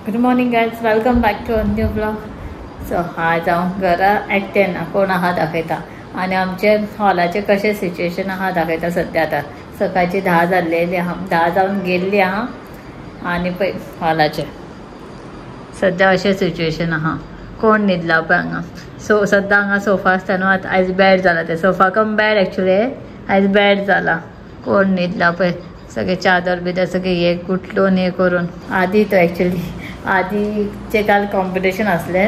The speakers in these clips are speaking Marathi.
Good morning guys, welcome back to a new blog. So आज हांव घरा एकटें ना, कोण आहा दाखयता आनी आमचे हॉलाचे कशें सिच्युएशन आहा दाखयता. सद्या आतां सकाळची 10 जाल्लेली आहा, 10 जावन गेल्ली आहा आनी पळय हॉलाचे सद्या अशें सिच्युएशन आहा. कोण न्हिदला पळय हांगा. सो सद्दां हांगा सोफा आसता न्हू, आतां आयज बेड जाला. ते सोफा कम बेड एक्चुली आयज बेड जाला. कोण न्हिदला पळय, सगळे चादर बिदर सगळे हे गुटलून हे करून. आदी तो एक्चुली आदीचे काल कॉम्पिटिशन असले,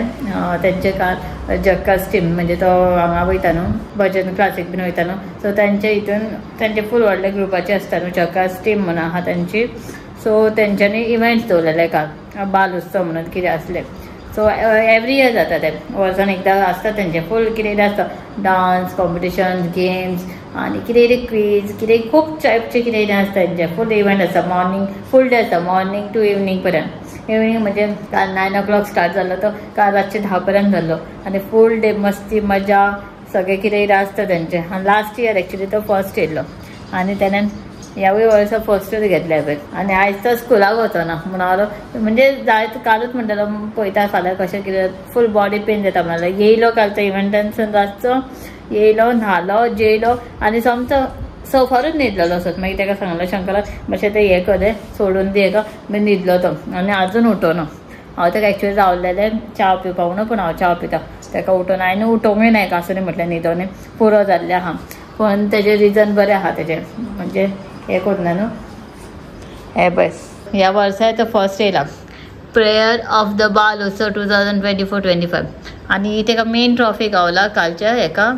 त्यांचे काल जक्कास टीम म्हणजे तो हांगा वयता न्हू, भजन क्लासीक बीन वयता न्हू. सो तांचे हितून तांचे फूल व्हडले ग्रुपाचे आसता न्हू, जक्कास टीम म्हणून आहा तांची. सो तेंच्यांनी इव्हेंट्स दवरलेले काल, बाल उत्सव म्हणून कितें असले. सो एवरी इयर जाता ते, वर्सान एकदां आसता तेंचे फूल कितें कितें आसता. डान्स कॉम्पिटिशन, गेम्स आनी कितें कितें क्वीज, कितें खूब टायपचे कितें कितें आसता तेंचे. फूल इव्हेंट आसता, मॉर्निंग फूल डे आसता, मॉर्निंग टू इवनिंग पर्यंत. इवनिंग म्हणजे काल 9 o'clock स्टार्ट जालो तो काल रातचे 10 पर्यंत जाल्लो आनी फूल डे मस्ती मजा सगळे कितें कितें आसता तेंचे. आनी लास्ट इयर एक्चुली तो फर्स्ट येयल्लो आनी तेणेन ह्यावूय वर्सा फर्स्टूच घेतले पळय. आनी आयज तो स्कुलाक वचना म्हणून हांव म्हणजे जायत कालूच म्हणटालो पळयता फाल्यां कशें कितें. फूल बॉडी पेन जाता म्हणलो. येयलो काल तो इव्हेंटानसून रातचो, येयलो न्हालो जेयलो आनी समजो सोफारूच न्हिदलेलो असत. मागीर ताका सांगलो शंकराक मातशें तें हें कर सोडून दी हेका. मागीर न्हिदलो तो आनी आजून उठोना. हांव ताका एक्चुली रावलेलें च्या पिवपाक म्हणून, पूण हांव च्या पिता ताका उठोवन हांवें उठोवंकूय ना आसूं म्हटलें न्हिदोन पुरो जाल्लें आहा. पण तेजें रिजन बरें आहा तेजें, म्हणजे हें करना न्हू. हें पळय ह्या वर्सा तो फर्स्ट येयला प्रेयर ऑफ द बाल उत्सव 2024-25 आनी ताका मेन ट्रॉफी गावला कालच्या हेका.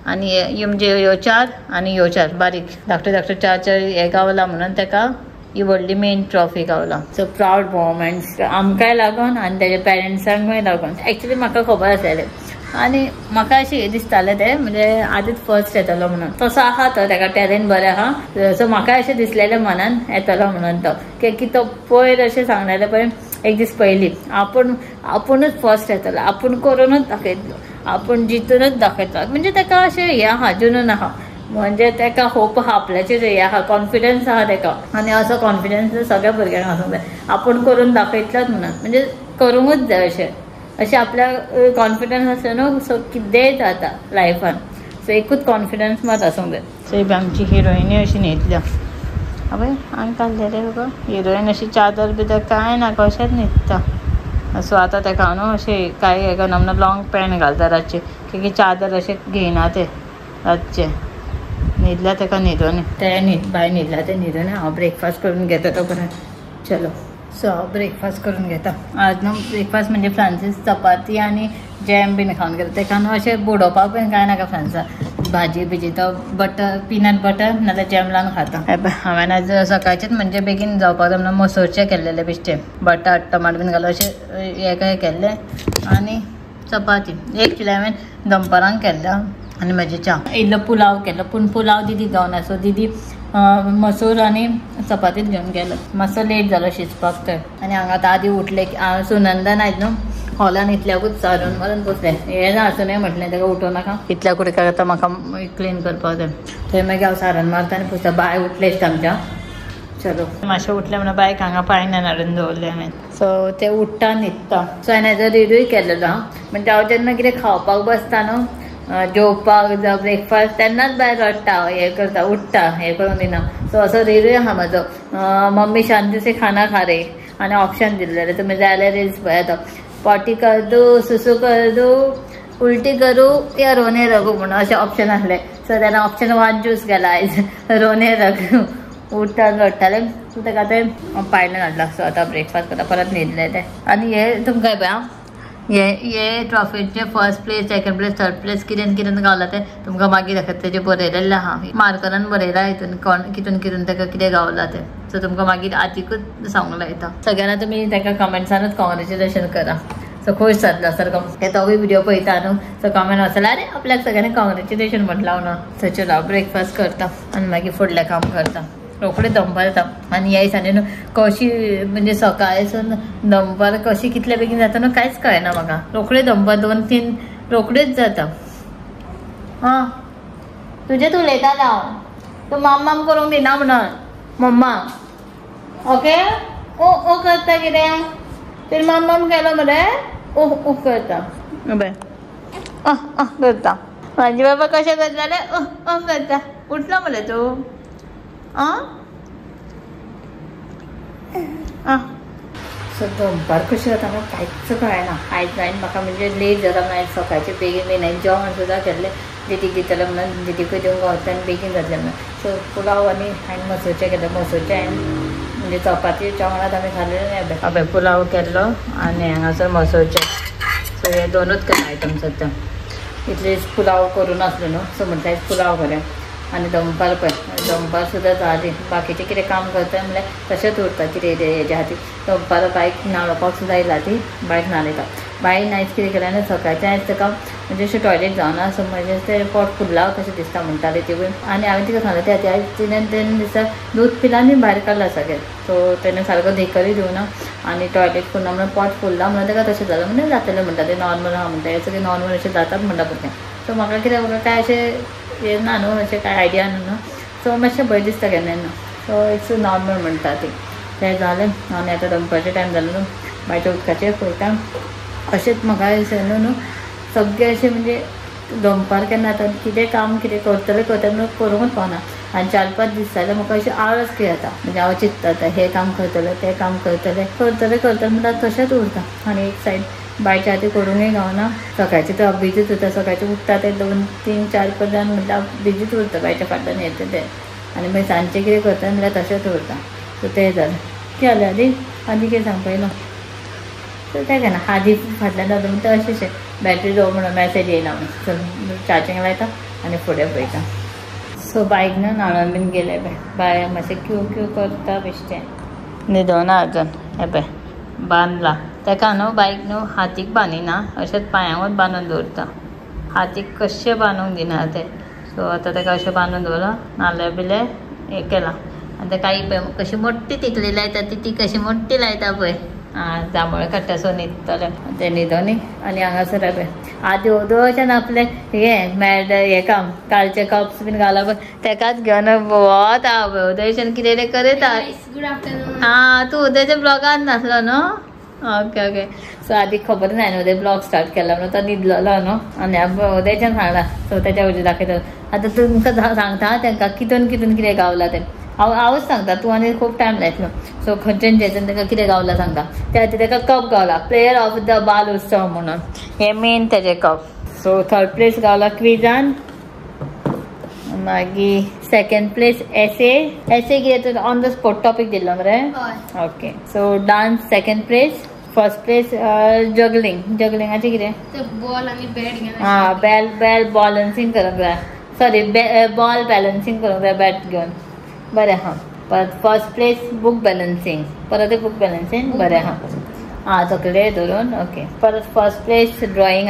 आनी म्हणजे ह्यो 4 आनी ह्यो 4 बारीक धाकट्यो धाकट्यो 4 हे गावला म्हणून ताका ही व्हडली मेन ट्रॉफी गावला. सो प्रावड मोमेंट्स आमकांय लागून आनी तेज्या पेरंट्सांकूय लागून. एक्चुली म्हाका खबर आसलेलें आनी म्हाका अशें हें दिसतालें तें म्हणजे आदीच फर्स्ट येतलो म्हणून. तसो आहा तो, ताका टॅलेंट बरें आहा. सो म्हाका अशें दिसलेलें मनान येतलो म्हणून तो, की तो पयर अशें सांगलेलें पळय एक दीस पयलीं आपुणूच फर्स्ट येतलो, आपूण करूनच दाखयतलो, आपूण जितूनच दाखयतलो. म्हणजे ताका अशें हें आहा, जुनून आहा. म्हणजे ताका होप आहा, आपल्याचेर हें आहा, कॉन्फिडन्स आहा ताका. आनी असो कॉन्फिडन्स सगळ्या भुरग्यांक आसूंक जाय. आपूण करून दाखयतलोच म्हणून, म्हणजे करूंकूच जाय अशें आपल्या कॉन्फिडन्स आसता न्हू. सो कितेंय जाता लायफान. सो एकूच कॉन्फिडन्स मात आसूंक जाय. सो आमची हिरोइनी अशी न्हिदल्या. आवय हांवें काडलेलें गो हिरोईन अशी चादर बिदर कांय ना, कशेंच न्हिदता. सो आतां ताका हांव न्हू अशें कांय हें करना म्हणून लॉंग पॅन्ट घालता रातचे, की चादर अशें घेयना ते रातचे. न्हिदल्या ताका न्हिदोन ते भायर न्हिदला ते न्हिदोन. हांव ब्रेकफास्ट करून घेता तो परत. चलो सो हांव ब्रेकफास्ट करून घेता. आज न्हू ब्रेकफास्ट म्हणजे फ्रांसीस चपाती आनी जॅम बीन खावन घेता. ताका न्हू अशें बुडोवपाक बीन कांय नाका फ्रांसा. भाजी बिजी तो बटर पीनट बटर नाजाल्यार जॅम लावन खाता. हांवें आज सकाळचेच म्हणजे बेगीन जावपाक जाय म्हणून मसूरचे केल्लेले बेश्टे, बटाट टमाट बीन घालून अशें हें केल्लें आनी चपाती. एक्चुली हांवें दनपारांक केल्लो आनी म्हाजी च्या. इल्लो पुलाव केल्लो, पूण पुलाव दिदी गावना. सो दिदी मसूर आनी चपातीच घेवन गेलो. मातसो लेट जालो शिजपाक तर. आनी हांगा आतां आदी उठले की सुनंदन आयज न्हू हॉलान इतल्याकूच सारून मारून बसलें. हें आसूं न्हय म्हटलें ताका उठोवं नाका, इतल्या कुडीक आतां म्हाका क्लीन करपाक जाय. थंय मागीर हांव सारण मारता आनी पुसता. बाय उठलेच आमच्या. चलो मातशें उठलें म्हणून बायक हांगा पायण्यान हाडून दवरलें हांवें. सो ते उठ्ठा न्हिदता. सो हांवें हेजो रिव्यूय केल्लो हांव. म्हणजे हांव जेन्ना कितें खावपाक बसता न्हू जेवपाक जावं ब्रेकफास्ट तेन्नाच भायर रडटा, हें करता, उठ्ठा, हें करून दिना. सो असो रिव्यू आहा म्हाजो. मम्मी शांति से खाना खा रे आनी ऑप्शन दिल्लेले, तुमी जाय जाल्यार रील्स पळयात. पॉटी कर दो, सुसू कर दो, उलटी करू या रोने रगू म्हणून अशें ऑप्शन आसलें. सो तेन्ना ऑप्शन 1 चूज केला आयज, रोने रगू. उठ्ठा रडटालें. सो ताका तें पायल्यान हाडला. सो आतां ब्रेकफास्ट करता, परत न्हिदलें तें. आनी हें तुमकां पळय हे ट्रॉफीचे first place, second place, third place कितें कितें गावला तें तुमकां मागीर दाखयता. तेजें बरयलेलें आहा, मार्करान बरयला हितून कितून कितून ताका कितें गावला तें. सो तुमकां मागीर आतीकूच सांगूंक लायता. सगळ्यांना तुमी ताका कमेंट्सानूच कॉंग्रेच्युलेशन करा. सो खुश जातलो सारको. तोय व्हिडिओ पळयता न्हू. सो कमेंट वचला अरे आपल्याक सगळ्यांनी कॉंग्रेच्युलेशन म्हटलां म्हणून. सो चलो ब्रेकफास्ट करता आनी मागीर फुडलें काम करता. रोखडें दनपार जाता. आनी ह्या दिसांनी न्हू कशी म्हणजे सकाळसून दनपार कशी कितले बेगीन जाता न्हू कांयच कळना म्हाका. रोखडें दनपार 2-3 रोखडेच जाता. हां तुजेंच उलयतालो हांव. तूं माम करूंक दिना म्हणून. मम्मा ओके ओ करता कितें ते मम्मम केलं मरे ओह ओह करता करता माझी बाबा कशा करताले ओह करता उठला मरे तू दनपार कशी जाता म्हाका कांयच कळना आयज जायन म्हाका म्हणजे लेट जाता म्हणून सकाळचें बेगीन बेगीन जेवण सुद्दां केल्लें दिदीक दितलें म्हणून दिदीकूय दिवंक गावता आनी बेगीन जातलें म्हणून सो पुलाव आनी हांवें मसूरचें केलें मसूरचें हांवें म्हणजे चपाती जेवणात आमी खाल्लें हांवें पुलाव केल्लो आनी हांगासर मसूरचें सो हे दोनूच केले आयटम्स आतां इतले पुलाव करून नासलो न्हू सो म्हणटा पुलाव करें आनी दनपार पळय दनपार सुद्दां जाली बाकीचें कितें काम करता म्हणल्यार तशेंच उरता कितें हेज्या खातीर दनपार बायक न्हाणोवपाक सुद्दां येयला ती बायक न्हाणयता बायन आयज कितें केलें आनी सकाळचें आयज ताका म्हणजे अशें टॉयलेट जावना सो म्हणजे तें पोट फुडला कशें दिसता म्हणटाली ती आनी हांवें तिका सांगलें त्या आयज तिणें तेन्ना दिसा दूद पिलां आनी भायर काडला सगळें सो तेणें सारको देखूय दिवना आनी टॉयलेट करना म्हणून पोट फुडला म्हणून ताका तशें जालें म्हणजे जातलें म्हणटा तें नॉर्मल आहा म्हणटा हें सगळें नॉर्मल अशें जातात म्हणटा भुरगें सो म्हाका कितें काय अशें हे ना न्हू अशें कांय आयडिया न्हू सो मातशें भंय दिसता केन्ना सो इट्स नॉर्मल म्हणटा ती तें जालें आनी आतां दनपारचें टायम जालो न्हू बायच्या उदकाचें पळयता अशेंच म्हाका न्हू सगळें अशें म्हणजे दनपार केन्ना आतां कितें काम कितें करतलें म्हणून करूंकच पावना आनी 4-5 दीस जाल्यार म्हाका अशें आळस कशी येता म्हणजे हांव चिंतता आतां हें काम करतलें तें काम करतलें म्हणटा तशेंच उरता आनी एक सायड बायच्या खातीर करूंकय गावना सकाळचें तर बिजीच उरता सकाळचें उठता ते 2-3-4 जाण म्हणटा बिजीच उरता बायच्या फाटल्यान येता तें आनी मागीर सांजचें कितें करता म्हणल्यार तशेंच उरता सो तें जालें कितें जालें आदी कितें सांगपा येयलो सो तें केन्ना आदी फाटल्यान जाता म्हणटा अशें बॅटरी दवर म्हणून मॅसेज येयना म्हणून चार्जींग लायता आनी फुडें पळयता सो बायक न्हू न्हाणोन बीन गेले बाय मातशें क्यू करता बेश्टें न्हिदोना आजून हे पळय बांदला ताका न्हू बायक न्हू हातीक बांदिना अशेंच पांयांकूच बांदून दवरता हातीक कशें बांदूंक दिना तें सो आतां ताका अशें बांदून दवरला नाल्ले बिले हें केलां आनी ताका एक पळय कशी मोठी तिकली लायता ती कशी मोठी लायता पळय जांभळे काडटा सो न्हिदतलें तें न्हिदोनी आनी हांगासर पळय आदी ओदोळच्यान आपलें हें मेळटा हें काम कालचे कप्स बीन घाला पळय ताकाच घेवन वोत हांव उदयच्यान कितें करता तूं उदयच्या ब्लॉगान नासलो न्हू ओके सो आदी खबर ना उदय ब्लॉग स्टार्ट केला म्हणून तो न्हिदलेलो न्हू आनी उदयच्यान सांगला सो तेच्या वयल्यान दाखयता आतां तुमकां सांगता तांकां कितून कितें गावला तें हांवूच सांगता तूं आनी खूब टायम लायतलो सो खंयच्यान जेजन ताका कितें गावला सांगता त्या खातीर ताका कप गावला प्लेयर ऑफ द बाल उत्सव म्हणून हें मेन तेजें कप सो 3rd प्लेस गावला क्विजान मागीर 2nd प्लेस एसे कितें ऑन द स्पॉट टॉपीक दिल्लो मरे okay so dance 2nd place 1st place जगलिंगाचें कितें बॉल आनी बॅट बॅल बॅलन्सींग करूंक जाय सॉरी बॉल बॅलन्सींग करूंक जाय बॅट घेवन बरें हा परत 1st प्लेस बूक बॅलन्सींग परत बूक बॅलन्सींग बरें हा तकलें धरून ओके परत 1st प्लेस ड्रॉइंग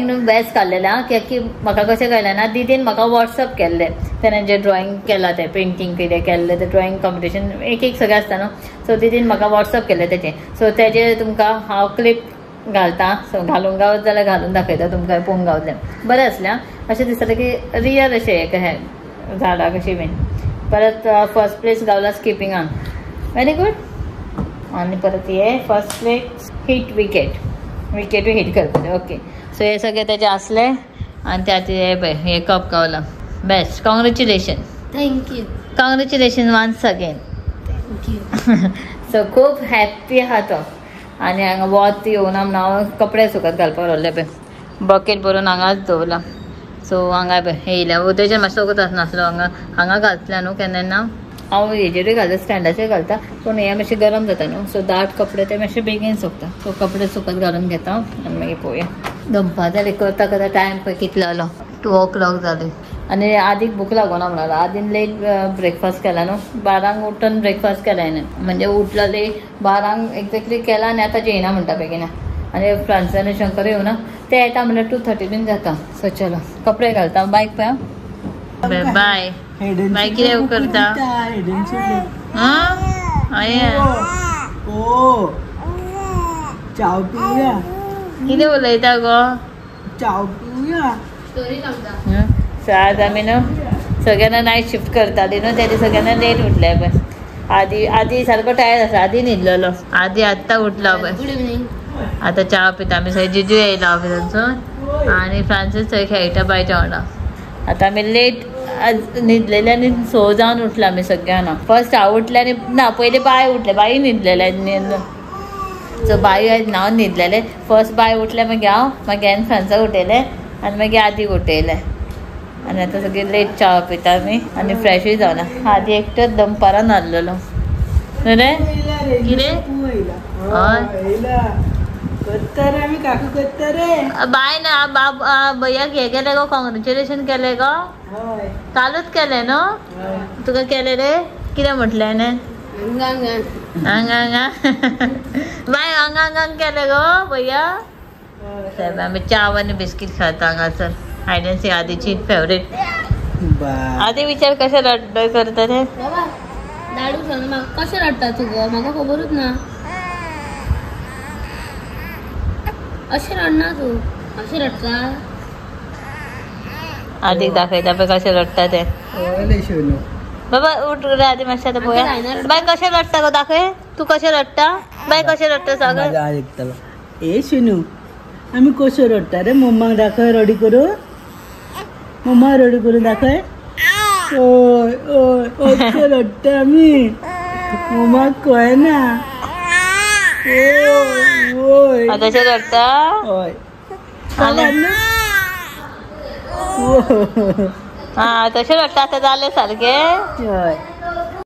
न्हू बेस्ट काडलेलें कित्याक की म्हाका कशें कळ्ळें ना दिदीन म्हाका वॉट्सअप केल्लें तेणें जें ड्रॉइंग केलां तें पेंटींग कितें केल्लें तें ड्रॉइंग कॉम्पिटिशन एक सगळें आसता न्हू सो दिदीन म्हाका वॉट्सअप केल्लें तेचें सो तेजेर तुमकां हांव क्लिप घालता सो घालूंक गावत जाल्यार घालून दाखयता तुमकां पळोवंक गावतलें बरें आसलें अशें दिसतालें की रियल अशें हें झाडां कशीं बीन परत 1st प्लेस गावला स्किपिंगान वेरी गूड आनी परत हे 1st प्लेस विकेटूय हीट करपाचें ओके सो हे सगळें तेजें आसलें आनी त्या खातीर हे पळय हे कप गावला best congratulation thank you congratulation once again thank you so खूब हॅप्पी आहा तो आनी हांगा वत येवना म्हणून हांव कपडे सुकत घालपाक व्हरले पळय बकेट भरून हांगाच दवरला सो हांगा पळय येयल्या उदयच्यान मातसो वगत आसनासलो हांगा घालतलें न्हू केन्ना हांव हेजेरूय घालता स्टँडाचेर घालता पूण हे मातशें गरम जाता न्हू सो दाट कपडे ते मातशे बेगीन सुकता सो कपडे सुकत घालून घेता आनी मागीर पळोवया दनपार जाली करता टायम पळय कितलो जालो 2 o'clock जाली आनी आदीक भूक लागोना म्हणून आदीन लेट ब्रेकफास्ट केला न्हू 12 उठून ब्रेकफास्ट केला म्हणजे उठला लेट 12 एक्झॅक्टली केला आनी आतां जेयना म्हणटा बेगीन आनी फ्रांस आनी शंकर येवना ते येता म्हणल्यार 2:30 बीन जाता सो चलो कपडे घालता बायक पळय बाय बाय कितें करता चाव पिवया कितें उलयता गो चाव पिवया स्टोरी सांगता सो आज आमी न्हू सगळ्यांना नायट शिफ्ट करताली न्हू तेजे सगळ्यांना लेट उठले पळय आधी सारखं टायर आसा आधी न्हिदलेलो आधी आत्ता उठला पळय गुड इव्हनिंग. आता चहा पिता आम्ही सगळे जिजू येयला ऑफिसांसून आणि फ्रांसीस थंय खेळटा बायच्या वांगडा. आता आम्ही लेट न्हिदलेले आनी 6 जावन उठला आमी सगळ्यांना. फर्स्ट हांव उठले आनी ना पयलीं बाय उठले बाई न्हिदलेले सो बाई हांव न्हिदलेले फर्स्ट बाय उठले मागीर हांवें फ्रांसाक उठयले आनी मागीर आदीक उठयले आनी आतां सगळीं लेट च्या पिता आमी आनी फ्रेशूय जावना. आदी एकटोच दनपारां न्हाल्लेलो न्हू रे कितें हय करता आम्ही काकू करता रे. बाय ना भैयाक हे केले गो कॉंग्रॅच्युलेशन केले गो होय कालूच केले न्हू तुका केले रे कितें म्हटलें ने हांगा बाय हांगा केले गो भैया. साहेब आमी चाव आनी बिस्कीट खाता हांगासर हायड एंड सीक आदीची फेवरेट. आदी विचार कशें रड्डय करता रे बाबा लाडू सांग म्हाका कशें रडटा तूं गो म्हाका खबरूच ना. अशें रडना तूं अशें रडटा आदीक दाखयता पळय कशें रडटा ते. ओले शोनू बाबा उठ रे आदी मातशें आतां पळोवया बाय कशें रडटा गो दाखय तूं कशें रडटा बाय कशें रडटा सांग. ऐकता ए शोनू आम्ही कशें रडटा रे मम्माक दाखय रडी करून मम्मा रडी करून दाखय. ओय ओय कशें रडटा आमी मम्माक कळना. ओय कशें रडटा ओय हा तशें रडटा आतां जालें सारकें. हय